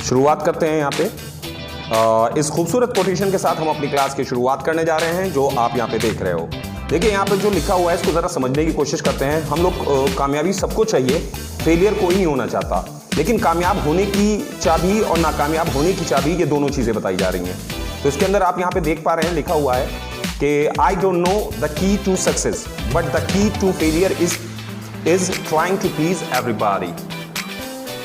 शुरुआत करते हैं यहाँ पे इस खूबसूरत कोटेशन के साथ हम अपनी क्लास की शुरुआत करने जा रहे हैं जो आप यहाँ पे देख रहे हो। देखिए यहाँ पे जो लिखा हुआ है इसको ज़रा समझने की कोशिश करते हैं। हम लोग कामयाबी सबको चाहिए, फेलियर कोई नहीं होना चाहता, लेकिन कामयाब होने की चाबी और नाकामयाब होने की चाबी ये दोनों चीज़ें बताई जा रही हैं। तो इसके अंदर आप यहाँ पे देख पा रहे हैं लिखा हुआ है कि I don't know the key to success but the key to failure is trying to please everybody.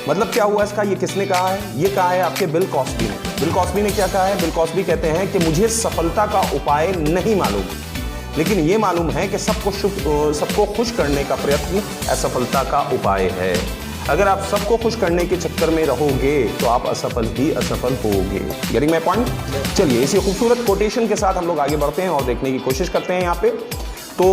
मतलब क्या हुआ इसका, ये किसने कहा है? ये कहा है आपके बिल कॉस्बी ने। बिल कॉस्बी ने क्या कहा है? बिल कॉस्बी कहते हैं कि मुझे सफलता का उपाय नहीं मालूम, लेकिन ये मालूम है कि सबको खुश करने का प्रयत्न असफलता का उपाय है। अगर आप सबको खुश करने के चक्कर में रहोगे तो आप असफल ही असफल होगे। Getting my point? चलिए इसी खूबसूरत कोटेशन के साथ हम लोग आगे बढ़ते हैं और देखने की कोशिश करते हैं यहाँ पे। तो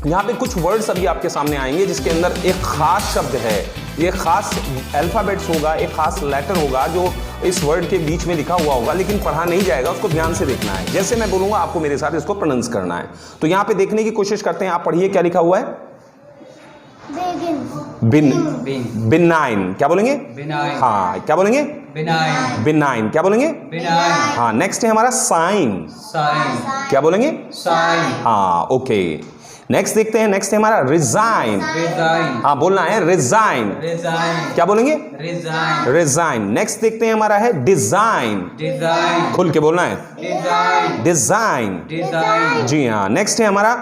यहाँ पे कुछ वर्ड्स अभी आपके सामने आएंगे जिसके अंदर एक खास शब्द है, ये खास अल्फाबेट्स होगा, एक खास लेटर होगा जो इस वर्ड के बीच में लिखा हुआ होगा, लेकिन पढ़ा नहीं जाएगा, उसको ध्यान से देखना है। जैसे मैं बोलूंगा आपको मेरे साथ इसको प्रोनाउंस करना है। तो यहाँ पे देखने की कोशिश करते हैं। आप पढ़िए क्या लिखा हुआ है? बिनाइन। क्या बोलेंगे? बिनाइन। हाँ क्या बोलेंगे? बिनाइन। बिनाइन। क्या बोलेंगे? बिनाइन। हाँ नेक्स्ट है हमारा साइन। साइन। क्या बोलेंगे? साइन। हाँ ओके। नेक्स्ट देखते हैं, नेक्स्ट है हमारा रिजाइन। रिजाइन। हाँ बोलना है रिजाइन। रिजाइन। क्या बोलेंगे? रिजाइन। रिजाइन। नेक्स्ट देखते हैं हमारा है डिजाइन। डिजाइन। खुल के बोलना है डिजाइन। डिजाइन। डिजाइन। जी हाँ। नेक्स्ट है हमारा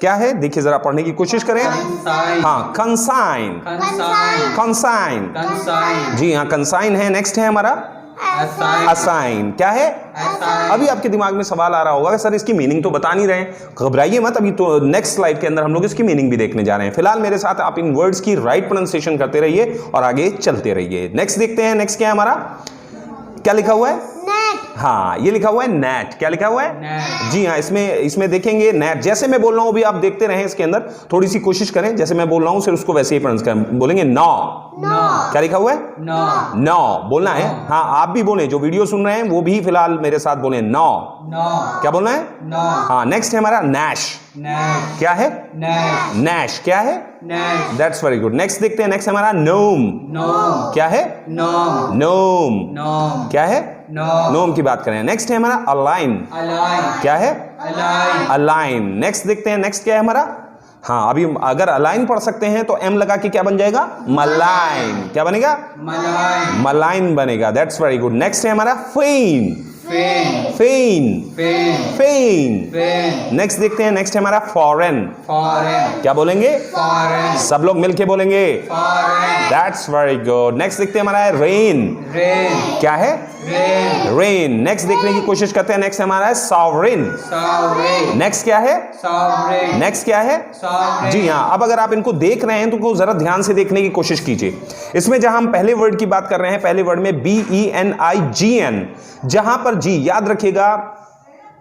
क्या है? देखिए जरा पढ़ने की कोशिश करें। हाँ कंसाइन। कंसाइन। कंसाइन। जी हाँ कंसाइन है। नेक्स्ट है हमारा असाइन। क्या है? अभी आपके दिमाग में सवाल आ रहा होगा कि सर इसकी मीनिंग तो बता नहीं रहे हैं। घबराइए मत, अभी तो नेक्स्ट स्लाइड के अंदर हम लोग इसकी मीनिंग भी देखने जा रहे हैं। फिलहाल मेरे साथ आप इन वर्ड्स की राइट प्रोनाउंसिएशन करते रहिए और आगे चलते रहिए। नेक्स्ट देखते हैं, नेक्स्ट क्या है हमारा? क्या लिखा हुआ है? हाँ ये लिखा हुआ है नेट। क्या लिखा हुआ है? नेट। जी हाँ इसमें देखेंगे नेट। जैसे मैं बोल रहा हूँ अभी आप देखते रहें, इसके अंदर थोड़ी सी कोशिश करें, जैसे मैं बोल रहा हूँ सिर्फ उसको वैसे ही प्रोनाउंस करें। बोलेंगे नौ। क्या लिखा हुआ है? नौ। नौ बोलना है। हाँ आप भी बोले, जो वीडियो सुन रहे हैं वो भी फिलहाल मेरे साथ बोले नौ। क्या बोलना है? नौ। हाँ नेक्स्ट है हमारा नैश। क्या है? नैश। नैश। क्या है? Nash. That's very good. Next देखते हैं, नेक्स्ट हमारा नोम। नोम। क्या है? नोम। नोम। नोम। क्या है? नोम की बात करें। नेक्स्ट है हमारा अलाइन। अलाइन। क्या है? अलाइन। अलाइन। नेक्स्ट देखते हैं, नेक्स्ट क्या है हमारा? हाँ अभी अगर अलाइन पढ़ सकते हैं तो एम लगा के क्या बन जाएगा? मलाइन। क्या बनेगा? मलाइन। मलाइन बनेगा। That's very good. नेक्स्ट है हमारा फेन। फेन। फेन। फेन। नेक्स्ट देखते हैं, नेक्स्ट है हमारा फॉरेन। फॉरेन। क्या बोलेंगे? फॉरेन। सब लोग मिलके बोलेंगे foreign. That's very good. Next देखते हैं हमारा है रेन। रेन। क्या है? रेन। रेन। नेक्स्ट देखने की कोशिश करते हैं, नेक्स्ट हमारा है सॉवरेन। सॉवरेन। नेक्स्ट क्या है? सॉवरेन। नेक्स्ट क्या है? सॉवरेन। जी हाँ। अब अगर आप इनको देख रहे हैं तो जरा ध्यान से देखने की कोशिश कीजिए। इसमें जहां हम पहले वर्ड की बात कर रहे हैं, पहले वर्ड में BENIGN, जहां पर जी याद रखिएगा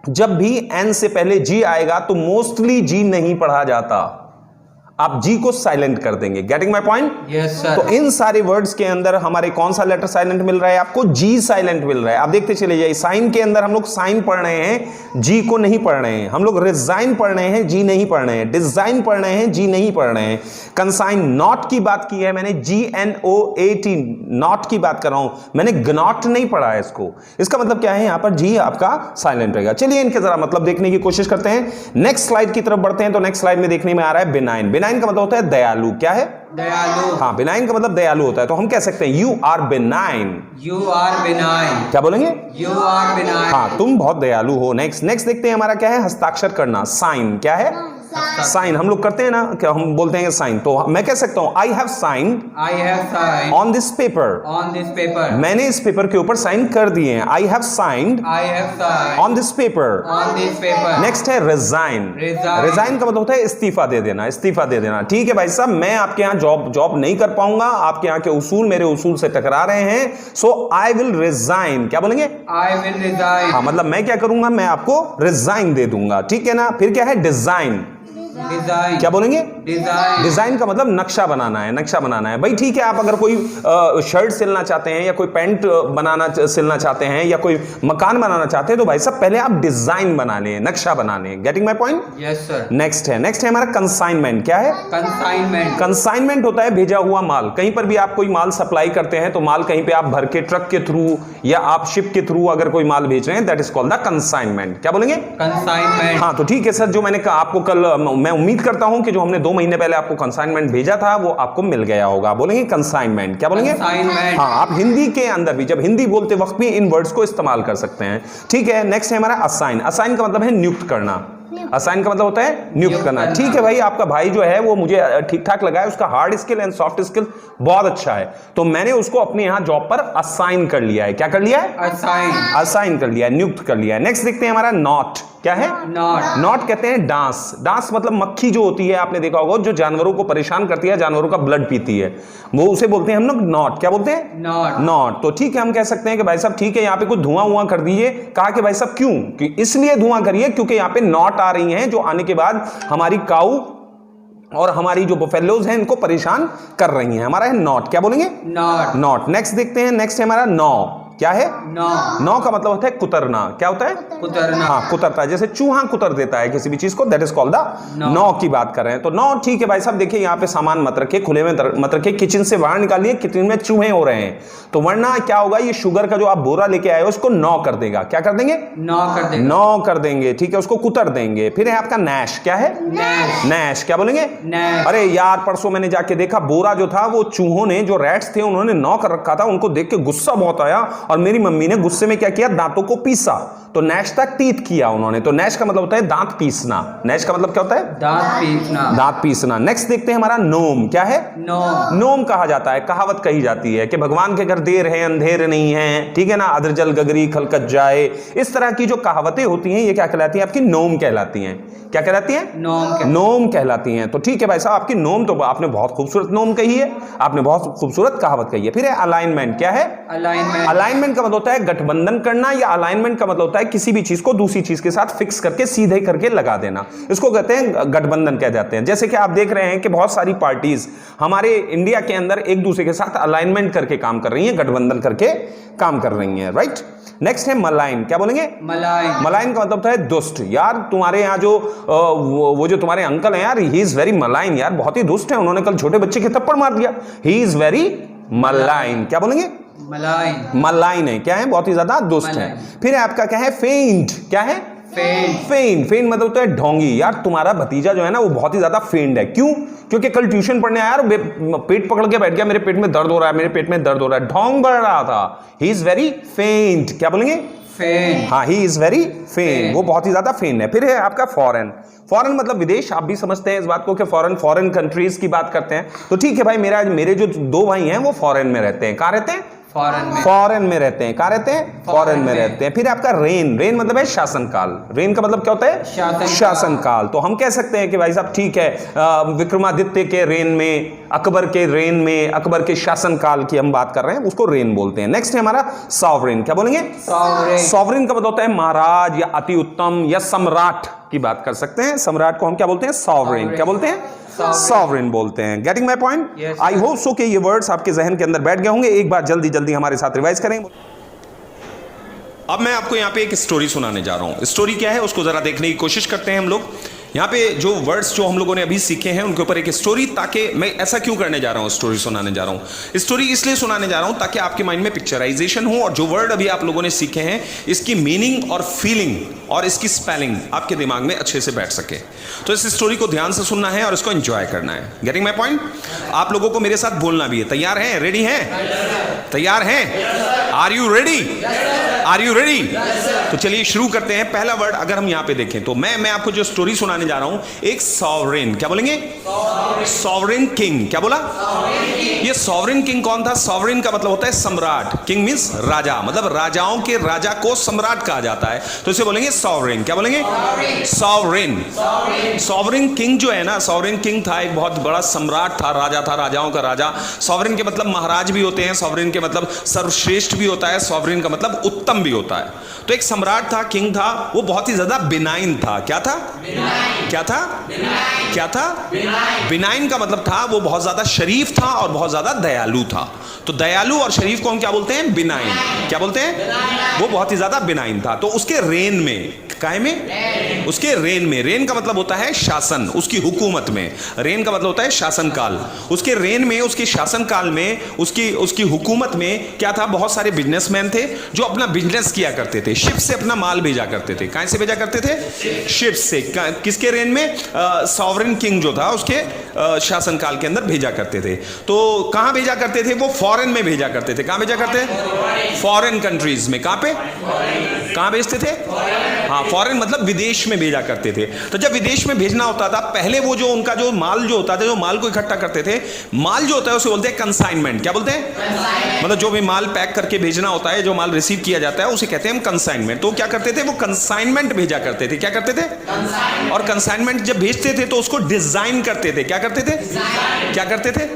जब भी एन से पहले जी आएगा तो मोस्टली जी नहीं पढ़ा जाता, आप जी को साइलेंट कर देंगे। Getting my point? Yes sir. तो इन सारे वर्ड्स के अंदर हमारे कौन सा लेटर साइलेंट मिल रहा है आपको? जी साइलेंट मिल रहा है। आप देखते चले जाइए, साइन के अंदर हम लोग साइन पढ़ रहे हैं, जी को नहीं पढ़ रहे हैं। हम लोग रिजाइन पढ़ रहे हैं, जी नहीं पढ़ रहे हैं। डिजाइन पढ़ रहे हैं, जी नहीं पढ़ रहे हैं। कंसाइन नॉट की बात की है मैंने, GNOT नॉट की बात कर रहा हूं मैंने, ग्नॉट नहीं पढ़ा है इसको। इसका मतलब क्या है? यहां पर जी आपका साइलेंट रहेगा। चलिए इनके जरा मतलब देखने की कोशिश करते हैं। नेक्स्ट स्लाइड की तरफ बढ़ते हैं। तो नेक्स्ट स्लाइड में देखने में आ रहा है बिनाइन। बिनाइन का मतलब होता है दयालु। क्या है? दयालु। हाँ बिनाइन का मतलब दयालु होता है। तो हम कह सकते हैं you are benign. You are benign. क्या बोलेंगे? You are benign. हाँ तुम बहुत दयालु हो। नेक्स्ट देखते हैं हमारा क्या है? हस्ताक्षर करना। साइन। क्या है? साइन। हम लोग करते हैं ना, क्या हम बोलते हैं साइन। तो मैं कह सकता हूं I have signed on this paper. On this paper. मैंने इस पेपर के ऊपर साइन कर दिए हैं। I have signed on this paper. On this paper. Next है रिजाइन। रिजाइन का मतलब होता है इस्तीफा दे देना। इस्तीफा दे देना। ठीक है भाई साहब, मैं आपके यहाँ जॉब नहीं कर पाऊंगा, आपके यहाँ के उसूल मेरे उसूल से टकरा रहे हैं, सो आई विल रिजाइन। क्या बोलेंगे? I will resign. हाँ मतलब मैं क्या करूंगा? मैं आपको रिजाइन दे दूंगा। ठीक है ना। फिर क्या है? डिजाइन। डिजाइन। क्या बोलेंगे? डिजाइन। डिजाइन का मतलब नक्शा बनाना है, नक्शा बनाना है भाई। ठीक है, आप अगर कोई शर्ट सिलना चाहते हैं या कोई पैंट सिलना चाहते हैं या कोई मकान बनाना चाहते हैं तो भाई साहब पहले आप डिजाइन बना लें, नक्शा बना लें। Getting my point? Yes sir. Next है हमारा कंसाइनमेंट। क्या है? कंसाइनमेंट। कंसाइनमेंट होता है भेजा हुआ माल। कहीं पर भी आप कोई माल सप्लाई करते हैं तो माल कहीं पे आप भर के ट्रक के थ्रू या आप शिप के थ्रू अगर कोई माल भेज रहे हैं, that is called the consignment. क्या बोलेंगे? कंसाइनमेंट। हाँ, तो ठीक है सर, जो मैंने कहा आपको कल, मैं उम्मीद करता हूं कि जो हमने 2 महीने पहले आपको कंसाइनमेंट भेजा था वो आपको मिल गया होगा। बोलेंगे कंसाइनमेंट। क्या बोलेंगे? कंसाइनमेंट। हाँ, आप हिंदी के अंदर भी जब हिंदी बोलते वक्त भी इन वर्ड्स को इस्तेमाल कर सकते हैं। ठीक है, नेक्स्ट है हमारा असाइन। असाइन का मतलब है नियुक्त करना। असाइन का मतलब होता है नियुक्त करना। ठीक है भाई, आपका भाई जो है वो मुझे ठीक ठाक लगा है, उसका hard skill and soft skill बहुत अच्छा है, तो मैंने उसको अपने यहां जॉब पर असाइन कर लिया है। क्या कर लिया है? असाइन। असाइन कर लिया है, नियुक्त कर लिया है। नेक्स्ट देखते हैं हमारा नॉट। क्या है? नॉट। नॉट कहते हैं डांस। डांस मतलब मक्खी जो होती है, आपने देखा होगा, जो जानवरों को परेशान करती है, जानवरों का ब्लड पीती है, वो उसे बोलते हैं हम लोग नॉट। क्या बोलते हैं? नॉट। नॉट। तो ठीक है, हम कह सकते हैं कि भाई साहब ठीक है, यहाँ पे कुछ धुआं कर दीजिए। कहा कि भाई साहब क्यों? कि इसलिए धुआं करिए क्योंकि यहाँ पे नॉट आ रही हैं जो आने के बाद हमारी काऊ और हमारी जो बफेलोज हैं इनको परेशान कर रही हैं। हमारा है नॉट। क्या बोलेंगे? नॉट। नॉट। नेक्स्ट देखते हैं, नेक्स्ट है हमारा नौ। क्या है? नौ। नौ का मतलब होता है कुतरना। क्या होता है? कुतरना। हाँ, कुतरता है, जैसे चूहा कुतर देता है किसी भी चीज को, दैट इज कॉल्ड द नौ की बात कर रहे हैं। तो नौ ठीक है भाई साहब, देखिए यहाँ पे सामान मत रखे, खुले में मत रखे, किचन से बाहर निकालिए, किचन में चूहे हो रहे हैं, तो वरना क्या होगा, ये शुगर का जो आप बोरा लेके आए हो उसको नौ कर देगा। क्या कर देंगे? नौ कर देंगे। नौ कर देंगे, ठीक है, उसको कुतर देंगे। फिर है आपका नैश। क्या है? नैश। नैश। क्या बोलेंगे? नैश। अरे यार, परसों मैंने जाके देखा बोरा जो था वो चूहों ने, जो रैट्स थे उन्होंने नौ कर रखा था। उनको देख के गुस्सा बहुत आया और मेरी मम्मी ने गुस्से में क्या किया, दांतों को पीसा, तो नैश तक टीथ किया उन्होंने। तो नैश का मतलब होता है दांत पीसना। नैश का मतलब क्या होता है? दांत पीसना। दांत पीसना। नेक्स्ट देखते हैं हमारा नोम। क्या है? नोम। नोम कहा जाता है, कहावत कही जाती है कि भगवान के घर देर है अंधेर नहीं है, ठीक है ना, अदरजल गगरी खलकत जाए, इस तरह की जो कहावतें होती हैं ये क्या कहलाती हैं? आपकी नोम कहलाती हैं। क्या कहलाती हैं? नोम कहलाती हैं। तो ठीक है भाई साहब, आपकी नोम तो आपने बहुत खूबसूरत नोम कही है, आपने बहुत खूबसूरत कहावत कही है। फिर है अलाइनमेंट। क्या है? अलाइनमेंट। अलाइनमेंट का मतलब होता है गठबंधन करना, या अलाइनमेंट का मतलब होता है किसी भी चीज को दूसरी चीज के साथ फिक्स करके सीधे करके लगा देना, इसको कहते हैं गठबंधन कह जाते हैं। जैसे कि आप देख रहे हैं कि बहुत सारी पार्टीज हमारे इंडिया के अंदर एक दूसरे के साथ अलाइनमेंट करके काम कर रही हैं, गठबंधन करके काम कर रही हैं, राइट। नेक्स्ट है मलाइन। क्या बोलेंगे? मलाइन। मलाइन का मतलब होता है दुष्ट। यार तुम्हारे यहाँ जो वो जो तुम्हारे अंकल हैं यार, ही इज वेरी मलाइन, यार बहुत ही दुष्ट है, उन्होंने कल छोटे बच्चे के थप्पड़ मार दिया, ही इज वेरी मलाइन। क्या बोलेंगे? मलाइन। मलाइन है, क्या है? बहुत ही ज्यादा दुष्ट है। फिर आपका क्या है? फेंट। क्या है? फेंट मतलब होता है ढोंगी। यार तुम्हारा भतीजा जो है ना वो बहुत ही ज्यादा फेंट है। क्यों? क्योंकि कल ट्यूशन पढ़ने आया और पेट पकड़ के बैठ गया, मेरे पेट में दर्द हो रहा है, मेरे पेट में दर्द हो रहा है, ढोंग बढ़ रहा था। ही इज वेरी फेंट। क्या बोलेंगे? फेंट। हाँ, ही इज वेरी फेंट, वो बहुत ही ज्यादा फेंट है। फिर है आपका फॉरेन। फॉरेन मतलब विदेश। आप भी समझते हैं इस बात को कि फॉरेन कंट्रीज की बात करते हैं, तो ठीक है भाई, मेरे जो 2 भाई हैं वो फॉरेन में रहते हैं। कहाँ रहते हैं? फॉरेन में रहते हैं। कहाँ रहते हैं? फॉरेन में रहते हैं। फिर आपका रेन मतलब है शासनकाल। रेन का मतलब क्या होता है? शासनकाल। तो हम कह सकते हैं कि भाई साहब ठीक है, विक्रमादित्य के रेन में, अकबर के रेन में, अकबर के शासनकाल की हम बात कर रहे हैं, उसको रेन बोलते हैं। नेक्स्ट है हमारा सॉवरेन। क्या बोलेंगे? सॉवरेन का मतलब होता है महाराज या अति उत्तम या सम्राट की बात कर सकते हैं। सम्राट को हम क्या बोलते हैं? सॉवरेन। क्या बोलते हैं? सॉवरेन बोलते हैं। Getting my point? I hope so कि ये वर्ड्स आपके जहन के अंदर बैठ गए होंगे। एक बार जल्दी हमारे साथ रिवाइज करें। अब मैं आपको यहाँ पे एक स्टोरी सुनाने जा रहा हूँ। स्टोरी क्या है उसको जरा देखने की कोशिश करते हैं हम लोग। यहाँ पे जो वर्ड्स जो हम लोगों ने अभी सीखे हैं उनके ऊपर एक स्टोरी, ताकि मैं ऐसा क्यों करने जा रहा हूँ, स्टोरी सुनाने जा रहा हूँ। स्टोरी इसलिए सुनाने जा रहा हूँ ताकि आपके माइंड में पिक्चराइजेशन हो और जो वर्ड अभी आप लोगों ने सीखे हैं इसकी मीनिंग और फीलिंग और इसकी स्पेलिंग आपके दिमाग में अच्छे से बैठ सके। तो इस स्टोरी को ध्यान से सुनना है और इसको एंजॉय करना है। Getting my point? आप लोगों को मेरे साथ बोलना भी है। तैयार हैं? रेडी हैं? तैयार हैं? Are you ready? Are you ready? तो चलिए शुरू करते हैं। पहला वर्ड अगर हम यहाँ पे देखें तो मैं आपको जो स्टोरी सुनाने जा रहा हूं, एक सॉवरेन। क्या बोलेंगे? Sovereign king. क्या बोला? ये सॉवरेन किंग कौन था? सॉवरेन का मतलब होता है सम्राट। किंग मींस राजा, मतलब राजाओं के राजा को सम्राट कहा जाता है, तो इसे बोलेंगे सॉवरेन। क्या बोलेंगे? सॉवरेन। सॉवरेन किंग जो है ना, सॉवरेन किंग था, एक बहुत बड़ा सम्राट था, राजा था, राजाओं का राजा। सॉवरेन के मतलब महाराज भी होते हैं, सॉवरेन के मतलब सर्वश्रेष्ठ भी होता है, सॉवरेन का मतलब उत्तम भी होता है। तो एक सम्राट था, किंग था, वो बहुत ही ज्यादा बिनाइन था। क्या था? क्या था? क्या था? बिनाइन का मतलब था वो बहुत ज्यादा शरीफ था और बहुत ज्यादा दयालु था। तो दयालु और शरीफ को हम क्या बोलते हैं? बिनाइन। क्या बोलते हैं? वो बहुत ही ज्यादा बिनाइन था। तो उसके रेन में, काय में? उसके रेन में, रेन का मतलब होता है शासन, उसकी हुकूमत में। रेन का मतलब होता है शासनकाल। उसके रेन में, उसके शासनकाल में, उसकी हुकूमत में क्या था? बहुत सारे बिजनेसमैन थे जो अपना बिजनेस किया करते थे, शिप से अपना माल भेजा करते थे। कहां से भेजा करते थे? शिप से। किसके रेन में? सॉवरेन किंग जो था उसके शासनकाल के अंदर भेजा करते थे। तो कहां भेजा करते थे? वो फॉरेन में भेजा करते थे। कहां भेजा करते थे? फॉरेन कंट्रीज में। कहां पे? कहां भेजते थे? हाँ, फॉरेन मतलब विदेश में भेजा करते थे। तो जब विदेश में भेजना होता था, पहले वो जो उनका जो माल जो होता था, जो माल को इकट्ठा करते थे, माल जो होता है उसे बोलते हैं कंसाइनमेंट। क्या बोलते हैं? मतलब जो भी माल पैक करके भेजना होता है, जो माल रिसीव किया जाता है, उसे कहते हैं हम कंसाइनमेंट। तो क्या करते थे? वो कंसाइनमेंट भेजा करते थे। क्या करते थे? और कंसाइनमेंट जब भेजते थे तो उसको डिजाइन करते थे। क्या करते थे? क्या करते थे?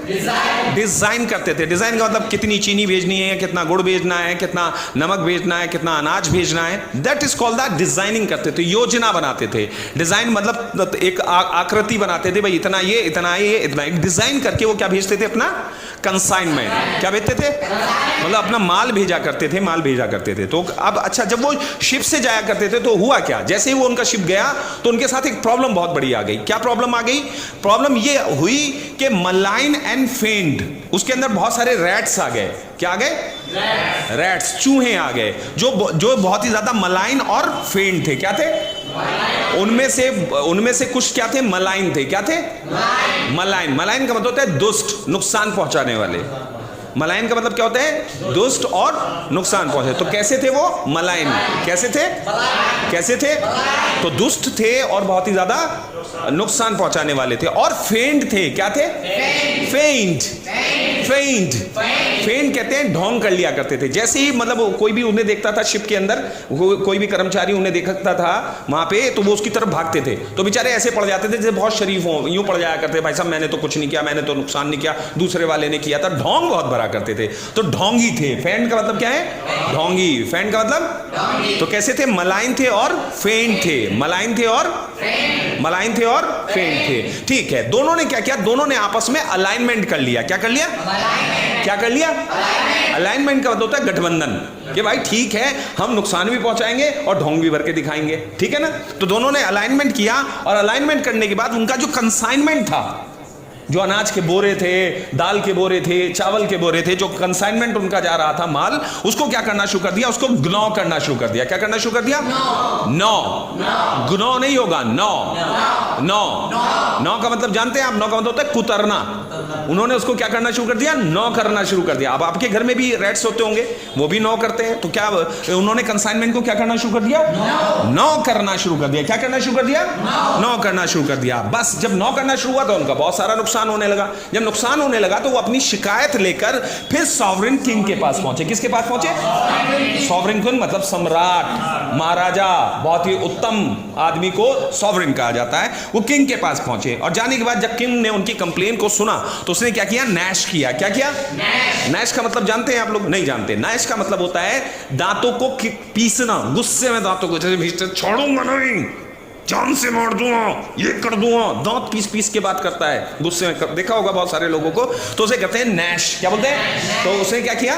डिजाइन करते थे। डिजाइन का मतलब कितनी चीनी भेजनी है, कितना गुड़ भेजना है, कितना नमक भेजना है, कितना अनाज भेजना है, that is called the designing करते थे, योजना बनाते थे। डिजाइन मतलब एक आकृति बनाते थे, भाई इतना ये, इतना ये, इतना, एक डिजाइन करके वो क्या भेजते थे? अपना कंसाइनमेंट। क्या भेजते थे? मतलब अपना माल भेजा करते थे, माल भेजा करते थे। तो अब अच्छा, जब वो शिप से जाया करते थे तो हुआ क्या? जैसे ही वो उनका शिप गया तो उनके साथ एक प्रॉब्लम बहुत बड़ी आ गई। क्या प्रॉब्लम आ गई? प्रॉब्लम ये हुई कि मलाइन एंड फेंड, उसके अंदर बहुत सारे रैट्स आ गए। क्या आ गए? रैट्स, चूहे आ गए, जो बहुत ही ज्यादा मलाइन और फेंड थे। क्या थे? उनमें से कुछ क्या थे? मलाइन थे। क्या थे? मलाइन। मलाइन का मतलब होता है दुष्ट, नुकसान पहुंचाने वाले। मलाइन का मतलब क्या होता है? दुष्ट और नुकसान पहुंचे। तो कैसे थे वो? मलाइन। कैसे थे? कैसे थे? तो दुष्ट थे और बहुत ही ज्यादा नुकसान पहुंचाने वाले थे। और फेंड थे। क्या थे? फेंड। फेंड। फेंड कहते हैं ढोंग कर लिया करते थे। जैसे ही मतलब कोई भी उन्हें देखता था शिप के अंदर, कोई भी कर्मचारी उन्हें देखता था वहां पे, तो वो उसकी तरफ भागते थे। तो बेचारे ऐसे पड़ जाते थे जैसे बहुत शरीफ हो, यूं पड़ जाया करते, भाई साहब मैंने तो कुछ नहीं किया, मैंने तो नुकसान नहीं किया, दूसरे वाले ने किया था। ढोंग बहुत भरा करते थे, तो ढोंगी थे। फेंड का मतलब क्या है? ढोंगी। फेंड का मतलब? तो कैसे थे? मलाइन थे और फेंड थे। मलाइन थे और मलाइन थे और फेंड थे। ठीक है, दोनों ने क्या किया? दोनों ने आपस में अलाइनमेंट कर लिया। क्या कर लिया? क्या कर लिया? अलाइनमेंट का मतलब होता है गठबंधन, कि भाई ठीक है, हम नुकसान भी पहुंचाएंगे और ढोंग भी भर के दिखाएंगे। ठीक है ना? तो दोनों ने अलाइनमेंट किया, और अलाइनमेंट करने के बाद उनका जो कंसाइनमेंट था, जो अनाज के बोरे थे, दाल के बोरे थे, चावल के बोरे थे, जो कंसाइनमेंट उनका जा रहा था माल, उसको क्या करना शुरू कर दिया? उसको ग्नॉ करना शुरू कर दिया। क्या करना शुरू कर दिया? नौ। ग्नॉ नहीं होगा, नौ। नौ। नौ का मतलब जानते हैं आप? नौ का मतलब होता है कुतरना। उन्होंने उसको क्या करना शुरू कर दिया? नौ करना शुरू कर दिया। अब आपके घर में भी रैट्स होते होंगे, वो भी नौ करते हैं। तो क्या उन्होंने कंसाइनमेंट को क्या करना शुरू कर दिया? नौ करना शुरू कर दिया। क्या करना शुरू कर दिया? नौ करना शुरू कर दिया। बस जब नौ करना शुरू हुआ तो उनका बहुत सारा नुकसान होने लगा। जब नुकसान होने लगा तो वो अपनी शिकायत लेकर फिर सॉवरेन किंग के पास पहुंचे। किसके पास पहुंचे? सॉवरेन किंग मतलब सम्राट, महाराजा, बहुत ही उत्तम आदमी को सॉवरेन कहा जाता है। वो किंग के पास पहुंचे, और जाने के बाद जब किंग ने उनकी कंप्लेन को सुना तो उसने क्या किया? नैश किया। क्या किया? नैश का मतलब जानते हैं आप लोग? नहीं जानते। नैश का मतलब होता है दांतों को पीसना, गुस्से में दांतों को, जैसे छोड़ूंगा नहीं, जान से मार दूंगा, ये कर दूंगा, दांत पीस पीस के बात करता है गुस्से में। देखा होगा बहुत सारे लोगों को, तो उसे कहते हैं नैश। क्या बोलते हैं? तो उसने क्या किया?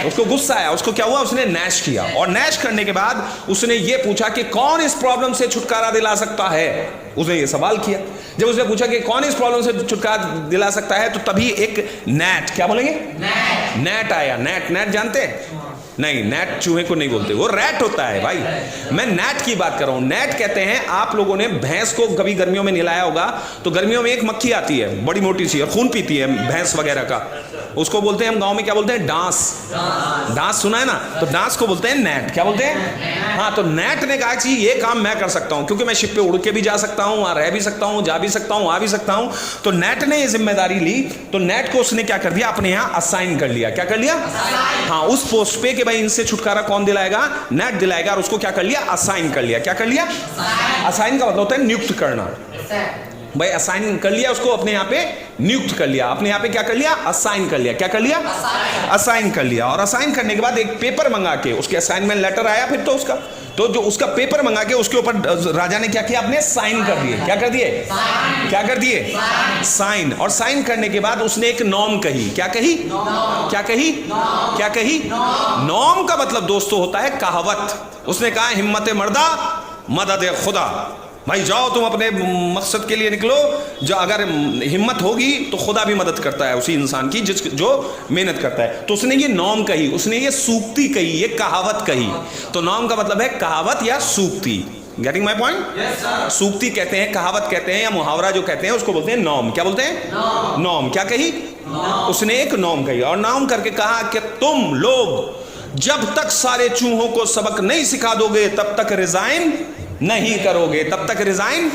उसको गुस्सा आया, उसको क्या हुआ? उसने नैश किया, और नैश करने के बाद उसने ये पूछा कि कौन इस प्रॉब्लम से छुटकारा दिला सकता है। उसने ये सवाल किया। जब उसने पूछा कि कौन इस प्रॉब्लम से छुटकारा दिला सकता है, तो तभी एक नैट, क्या बोलेंगे? नैट आया। नैट। नैट जानते हैं? नहीं, नैट चूहे को नहीं बोलते, वो रैट होता है भाई। मैं नैट की बात कर रहा हूं। नैट कहते हैं, आप लोगों ने भैंस को कभी गर्मियों में नहलाया होगा, तो गर्मियों में एक मक्खी आती है बड़ी मोटी सी, और खून पीती है भैंस वगैरह का। उसको बोलते हैं हम गांव में क्या बोलते हैं? डांस। डांस सुना है ना? तो डांस को बोलते हैं नैट। क्या बोलते हैं? हाँ, तो नैट ने कहा कि ये काम मैं कर सकता हूं, क्योंकि मैं शिप पे उड़ के भी जा सकता हूं, वहां रह भी सकता हूं, जा भी सकता हूं, आ भी सकता हूं। तो नैट ने ये जिम्मेदारी ली। तो नैट को उसने क्या कर दिया? अपने यहां असाइन कर लिया। क्या कर लिया? हाँ, उस पोस्ट पे कि भाई इनसे छुटकारा कौन दिलाएगा? नैट दिलाएगा। और उसको क्या कर लिया? असाइन कर लिया। क्या कर लिया? असाइन का मतलब होता है नियुक्त करना। भाई असाइन कर लिया उसको, अपने यहाँ पे नियुक्त कर लिया, अपने यहाँ पे क्या कर लिया, असाइन कर लिया। क्या कर लिया, असाइन कर लिया। और असाइन करने के बाद एक पेपर मंगा के, उसके असाइनमेंट लेटर आया फिर तो उसका, तो जो उसका पेपर मंगा के उसके ऊपर राजा ने क्या किया, अपने साइन कर दिए। क्या कर दिए, क्या कर दिए, साइन। और साइन करने के बाद उसने एक नॉर्म कही। क्या कही, क्या कही, क्या कही, नॉर्म का मतलब दोस्तों होता है कहावत। उसने कहा हिम्मत मर्दा मदद खुदा, भाई जाओ तुम अपने मकसद के लिए निकलो, जो अगर हिम्मत होगी तो खुदा भी मदद करता है उसी इंसान की जो मेहनत करता है। तो उसने ये नॉर्म कही, उसने ये सूक्ति कही, ये कहावत कही। तो नॉर्म का मतलब है कहावत या सूक्ति। Getting my point? सूक्ति कहते हैं, कहावत कहते हैं, या मुहावरा जो कहते हैं उसको बोलते हैं नॉर्म। क्या बोलते हैं, नॉर्म। क्या कही, उसने एक नॉर्म कही। और नॉर्म करके कहा कि तुम लोग जब तक सारे चूहों को सबक नहीं सिखा दोगे तब तक रिजाइन नहीं करोगे। तब तक रिजाइन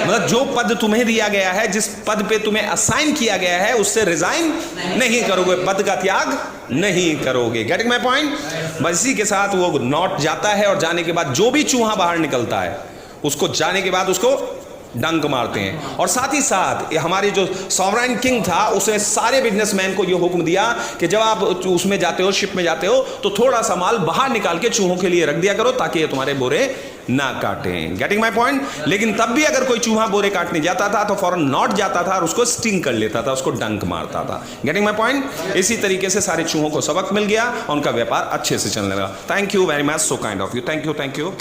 मतलब जो पद तुम्हें दिया गया है, जिस पद पे तुम्हें असाइन किया गया है, उससे रिजाइन नहीं करोगे, पद का त्याग नहीं करोगे। Getting my point? बस इसी के साथ वो नॉट जाता है और जाने के बाद जो भी चूहा बाहर निकलता है उसको जाने के बाद उसको डंक मारते हैं। और साथ ही साथ हमारे जो सॉवरेन किंग था उसने सारे बिजनेसमैन को ये हुक्म दिया कि जब आप उसमें जाते हो, शिप में जाते हो, तो थोड़ा सा माल बाहर निकाल के चूहों के लिए रख दिया करो ताकि ये तुम्हारे बोरे ना काटें। Getting my point? लेकिन तब भी अगर कोई चूहा बोरे काटने जाता था तो फौरन नॉट जाता था और उसको स्टिंग कर लेता था, उसको डंक मारता था। Getting my point? इसी तरीके से सारे चूहों को सबक मिल गया और उनका व्यापार अच्छे से चलने लगा। Thank you very much, so kind of you. Thank you, thank you.